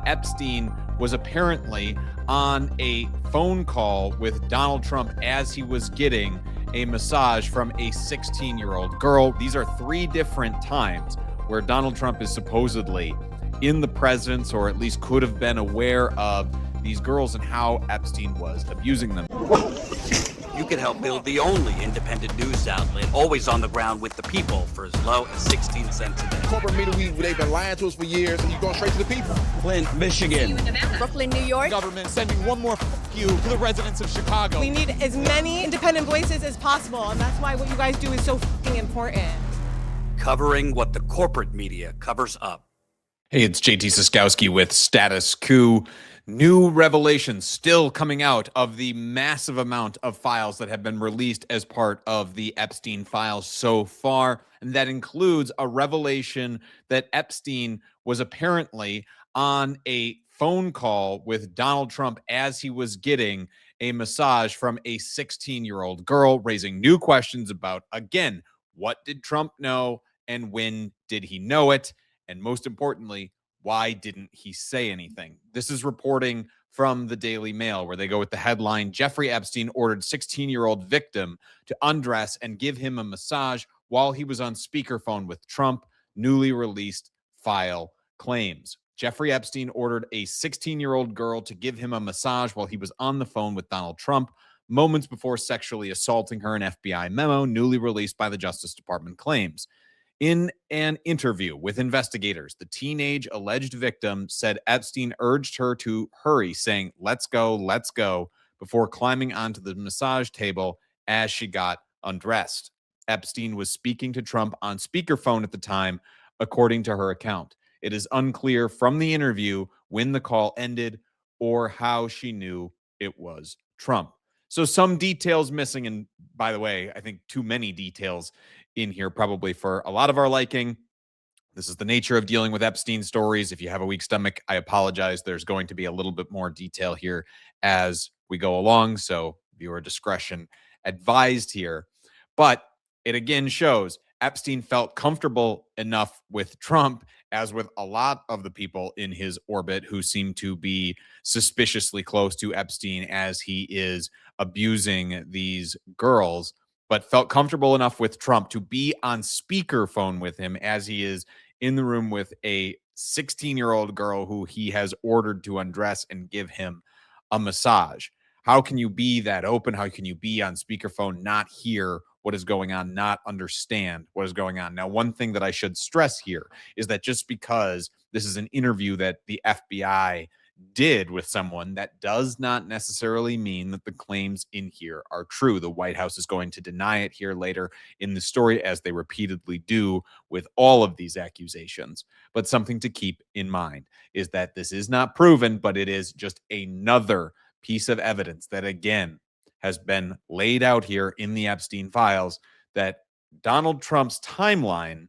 Epstein was apparently on a phone call with Donald Trump as he was getting a massage from a 16-year-old girl. These are three different times where Donald Trump is supposedly in the presence, or at least could have been aware of, these girls and how Epstein was abusing them. You could help build the only independent news outlet, always on the ground with the people, for as low as 16 cents a day. Corporate media, they've been lying to us for years, and you're going straight to the people. Flint, Michigan. Brooklyn, New York. Government sending one more you to the residents of Chicago. We need as many independent voices as possible, and that's why what you guys do is so important. Covering what the corporate media covers up. Hey, it's JT Cestkowski with Status Coup. New revelations still coming out of the massive amount of files that have been released as part of the Epstein files so far. And that includes a revelation that Epstein was apparently on a phone call with Donald Trump as he was getting a massage from a 16-year-old girl, raising new questions about, again, what did Trump know and when did he know it? And most importantly, why didn't he say anything? This is reporting from the Daily Mail, where they go with the headline, Jeffrey Epstein ordered 16-year-old victim to undress and give him a massage while he was on speakerphone with Trump, newly released file claims. Jeffrey Epstein ordered a 16-year-old girl to give him a massage while he was on the phone with Donald Trump, moments before sexually assaulting her, an FBI memo newly released by the Justice Department claims. In an interview with investigators, the teenage alleged victim said Epstein urged her to hurry, saying, let's go, before climbing onto the massage table as she got undressed. Epstein was speaking to Trump on speakerphone at the time, according to her account. It is unclear from the interview when the call ended or how she knew it was Trump. So some details missing. And by the way, I think too many details in here, probably for a lot of our liking. This is the nature of dealing with Epstein stories. If you have a weak stomach, I apologize. There's going to be a little bit more detail here as we go along. So viewer discretion advised here. But it again shows Epstein felt comfortable enough with Trump, as with a lot of the people in his orbit who seem to be suspiciously close to Epstein as he is abusing these girls, but felt comfortable enough with Trump to be on speakerphone with him as he is in the room with a 16-year-old girl who he has ordered to undress and give him a massage. How can you be that open? How can you be on speakerphone, not hear what is going on, not understand what is going on? Now, one thing that I should stress here is that just because this is an interview that the FBI did with someone, that does not necessarily mean that the claims in here are true. The White House is going to deny it here later in the story, as they repeatedly do with all of these accusations. But something to keep in mind is that this is not proven, but it is just another piece of evidence that, again, has been laid out here in the Epstein files, that Donald Trump's timeline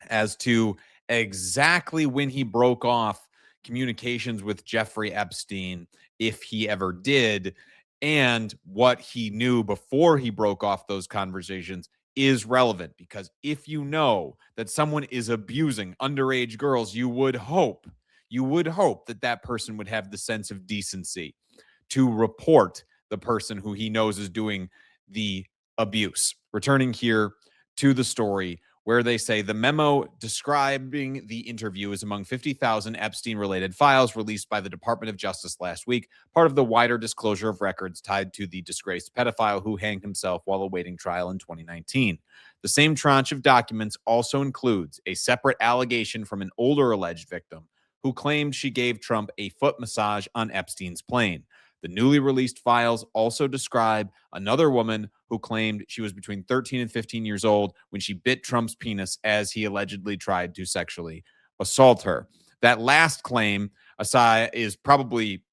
as to exactly when he broke off communications with Jeffrey Epstein, if he ever did, and what he knew before he broke off those conversations is relevant. Because if you know that someone is abusing underage girls, you would hope that that person would have the sense of decency to report the person who he knows is doing the abuse. Returning here to the story, where they say the memo describing the interview is among 50,000 Epstein-related files released by the Department of Justice last week, part of the wider disclosure of records tied to the disgraced pedophile who hanged himself while awaiting trial in 2019. The same tranche of documents also includes a separate allegation from an older alleged victim who claimed she gave Trump a foot massage on Epstein's plane. The newly released files also describe another woman who claimed she was between 13 and 15 years old when she bit Trump's penis as he allegedly tried to sexually assault her. That last claim, aside, is probably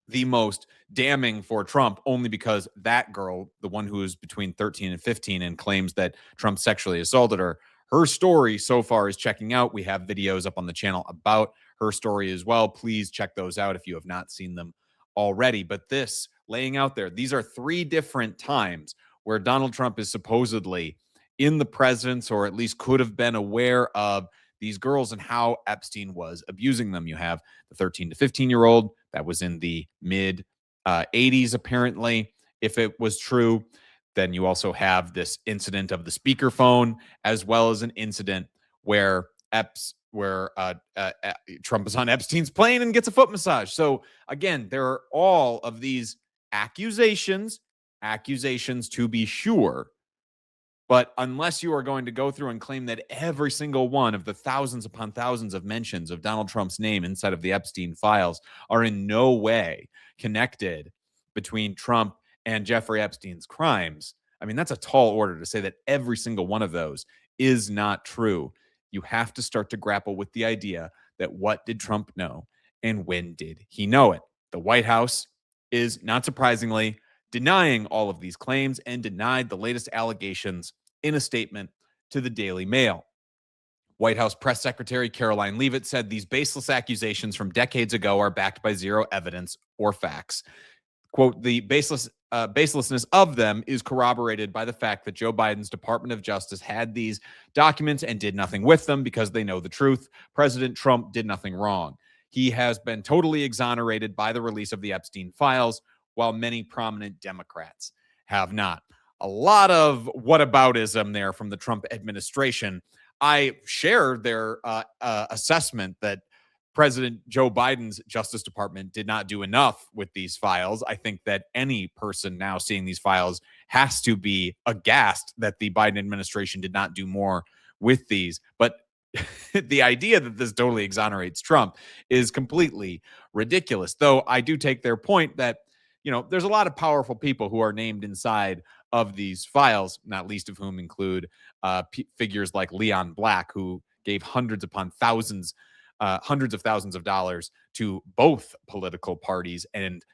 the most damning for Trump, only because that girl, the one who is between 13 and 15 and claims that Trump sexually assaulted her, her story so far is checking out. We have videos up on the channel about her story as well. Please check those out if you have not seen them already. But this laying out there, these are three different times where Donald Trump is supposedly in the presence, or at least could have been aware of, these girls and how Epstein was abusing them. You have the 13 to 15-year-old that was in the mid 80s, apparently, if it was true. Then you also have this incident of the speakerphone, as well as an incident where Trump is on Epstein's plane and gets a foot massage. So again, there are all of these accusations to be sure. But unless you are going to go through and claim that every single one of the thousands upon thousands of mentions of Donald Trump's name inside of the Epstein files are in no way connected between Trump and Jeffrey Epstein's crimes, I mean, that's a tall order to say that every single one of those is not true. You have to start to grapple with the idea that what did Trump know and when did he know it? The White House is, not surprisingly, denying all of these claims and denied the latest allegations in a statement to the Daily Mail. White House Press Secretary Caroline Leavitt said these baseless accusations from decades ago are backed by zero evidence or facts. Quote, the baselessness of them is corroborated by the fact that Joe Biden's Department of Justice had these documents and did nothing with them because they know the truth. President Trump did nothing wrong. He has been totally exonerated by the release of the Epstein files, while many prominent Democrats have not. A lot of whataboutism there from the Trump administration. I share their assessment that President Joe Biden's Justice Department did not do enough with these files. I think that any person now seeing these files has to be aghast that the Biden administration did not do more with these. But the idea that this totally exonerates Trump is completely ridiculous. Though I do take their point that, you know, there's a lot of powerful people who are named inside of these files, not least of whom include figures like Leon Black, who gave hundreds of thousands of dollars to both political parties. And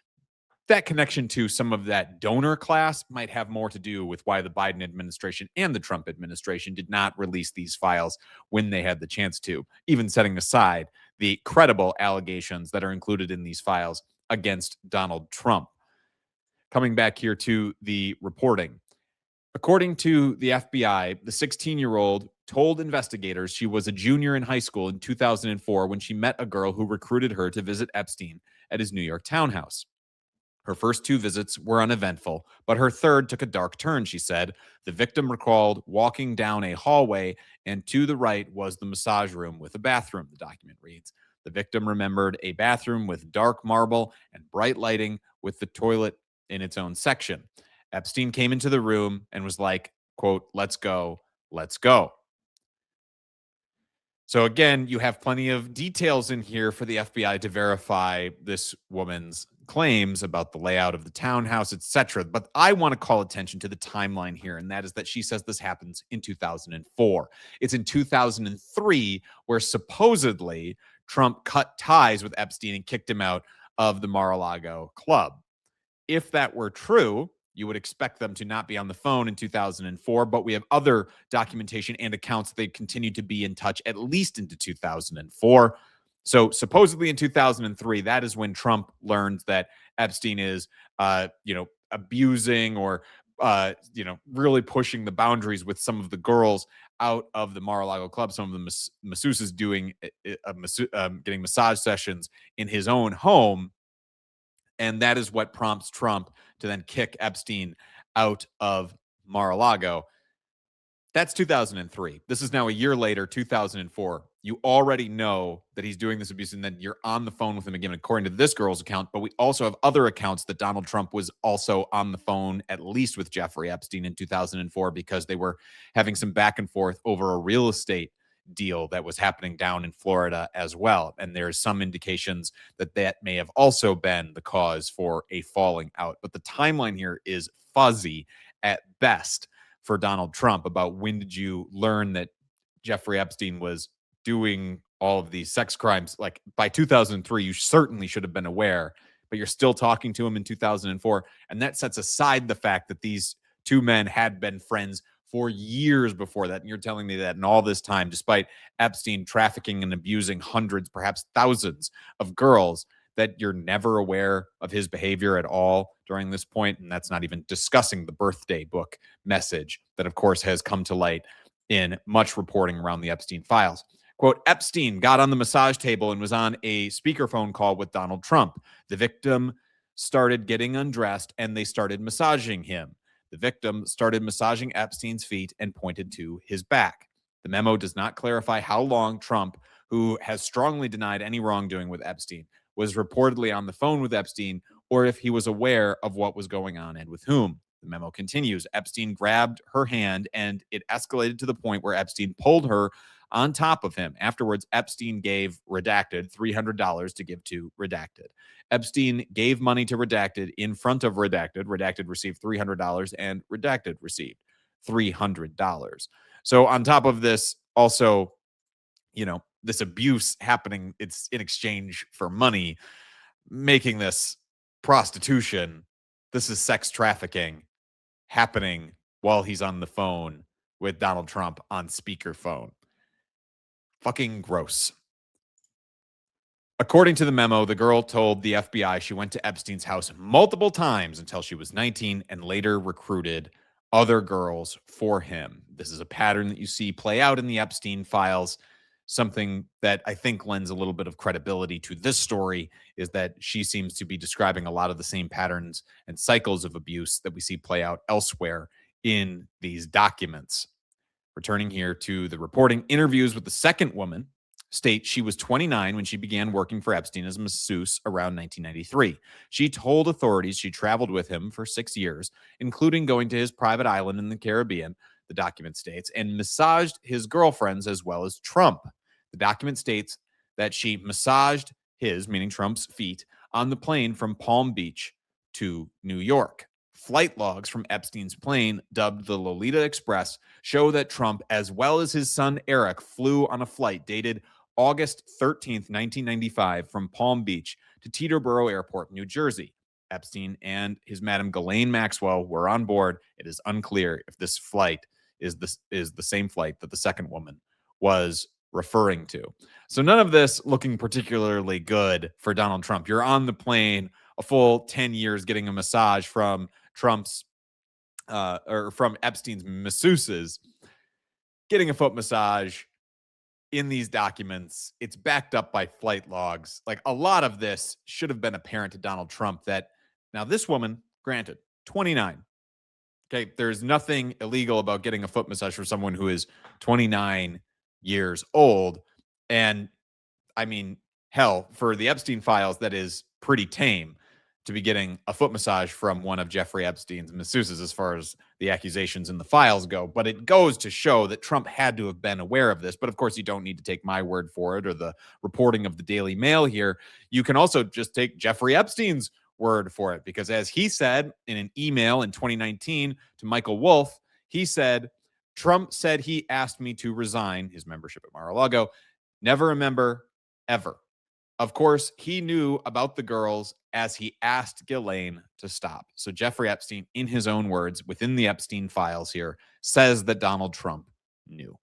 that connection to some of that donor class might have more to do with why the Biden administration and the Trump administration did not release these files when they had the chance to, even setting aside the credible allegations that are included in these files against Donald Trump. Coming back here to the reporting. According to the FBI, the 16-year-old told investigators she was a junior in high school in 2004 when she met a girl who recruited her to visit Epstein at his New York townhouse. Her first two visits were uneventful, but her third took a dark turn, she said. The victim recalled walking down a hallway, and to the right was the massage room with a bathroom, the document reads. The victim remembered a bathroom with dark marble and bright lighting with the toilet in its own section. Epstein came into the room and was like, quote, let's go, let's go. So again, you have plenty of details in here for the FBI to verify this woman's claims about the layout of the townhouse, etc. But I want to call attention to the timeline here, and that is that she says this happens in 2004. It's in 2003 where supposedly Trump cut ties with Epstein and kicked him out of the Mar-a-Lago club. If that were true, you would expect them to not be on the phone in 2004, but we have other documentation and accounts that they continued to be in touch at least into 2004. So supposedly in 2003, that is when Trump learned that Epstein is, abusing or, really pushing the boundaries with some of the girls out of the Mar-a-Lago club. Some of the masseuses doing getting massage sessions in his own home. And that is what prompts Trump to then kick Epstein out of Mar-a-Lago. That's 2003. This is now a year later, 2004. You already know that he's doing this abuse, and then you're on the phone with him again, according to this girl's account. But we also have other accounts that Donald Trump was also on the phone, at least with Jeffrey Epstein in 2004, because they were having some back and forth over a real estate deal that was happening down in Florida as well. And there's some indications that that may have also been the cause for a falling out. But the timeline here is fuzzy at best for Donald Trump about when did you learn that Jeffrey Epstein was doing all of these sex crimes. Like by 2003, you certainly should have been aware, but you're still talking to him in 2004. And that sets aside the fact that these two men had been friends for years before that. And you're telling me that in all this time, despite Epstein trafficking and abusing hundreds, perhaps thousands of girls, that you're never aware of his behavior at all during this point. And that's not even discussing the birthday book message that, of course, has come to light in much reporting around the Epstein files. Quote, Epstein got on the massage table and was on a speakerphone call with Donald Trump. The victim started getting undressed and they started massaging him. The victim started massaging Epstein's feet and pointed to his back. The memo does not clarify how long Trump, who has strongly denied any wrongdoing with Epstein, was reportedly on the phone with Epstein, or if he was aware of what was going on and with whom. The memo continues. Epstein grabbed her hand and it escalated to the point where Epstein pulled her on top of him. Afterwards, Epstein gave Redacted $300 to give to Redacted. Epstein gave money to Redacted in front of Redacted. Redacted received $300 and Redacted received $300. So on top of this, also, this abuse happening, it's in exchange for money, making this prostitution. This is sex trafficking happening while he's on the phone with Donald Trump on speakerphone. Fucking gross. According to the memo, the girl told the FBI she went to Epstein's house multiple times until she was 19 and later recruited other girls for him. This is a pattern that you see play out in the Epstein files. Something that I think lends a little bit of credibility to this story is that she seems to be describing a lot of the same patterns and cycles of abuse that we see play out elsewhere in these documents. Returning here to the reporting, interviews with the second woman state she was 29 when she began working for Epstein as a masseuse around 1993. She told authorities she traveled with him for 6 years, including going to his private island in the Caribbean, the document states, and massaged his girlfriends as well as Trump. The document states that she massaged his, meaning Trump's, feet on the plane from Palm Beach to New York. Flight logs from Epstein's plane, dubbed the Lolita Express, show that Trump, as well as his son Eric, flew on a flight dated August 13th, 1995, from Palm Beach to Teterboro Airport, New Jersey. Epstein and his madam Ghislaine Maxwell were on board. It is unclear if this flight is the same flight that the second woman was referring to. So none of this looking particularly good for Donald Trump. You're on the plane a full 10 years getting a massage from Trump's or from Epstein's masseuses, getting a foot massage in these documents. It's backed up by flight logs. Like, a lot of this should have been apparent to Donald Trump that now this woman, granted, 29. Okay, there's nothing illegal about getting a foot massage for someone who is 29 years old. And I mean, hell, for the Epstein files, that is pretty tame to be getting a foot massage from one of Jeffrey Epstein's masseuses as far as the accusations in the files go. But it goes to show that Trump had to have been aware of this. But of course, you don't need to take my word for it or the reporting of the Daily Mail here. You can also just take Jeffrey Epstein's word for it, because as he said in an email in 2019 to Michael Wolff, he said, Trump said he asked me to resign his membership at Mar-a-Lago. Never a member, ever. Of course, he knew about the girls as he asked Ghislaine to stop. So Jeffrey Epstein, in his own words, within the Epstein files here, says that Donald Trump knew.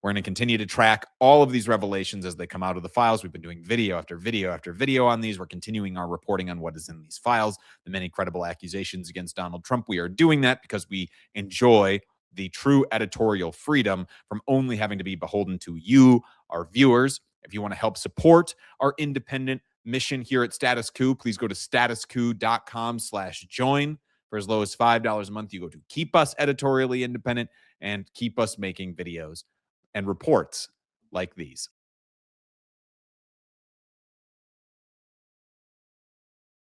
We're going to continue to track all of these revelations as they come out of the files. We've been doing video after video after video on these. We're continuing our reporting on what is in these files, the many credible accusations against Donald Trump. We are doing that because we enjoy the true editorial freedom from only having to be beholden to you, our viewers. If you want to help support our independent mission here at Status Coup, please go to statuscoup.com/join. For as low as $5 a month, you go to keep us editorially independent and keep us making videos and reports like these.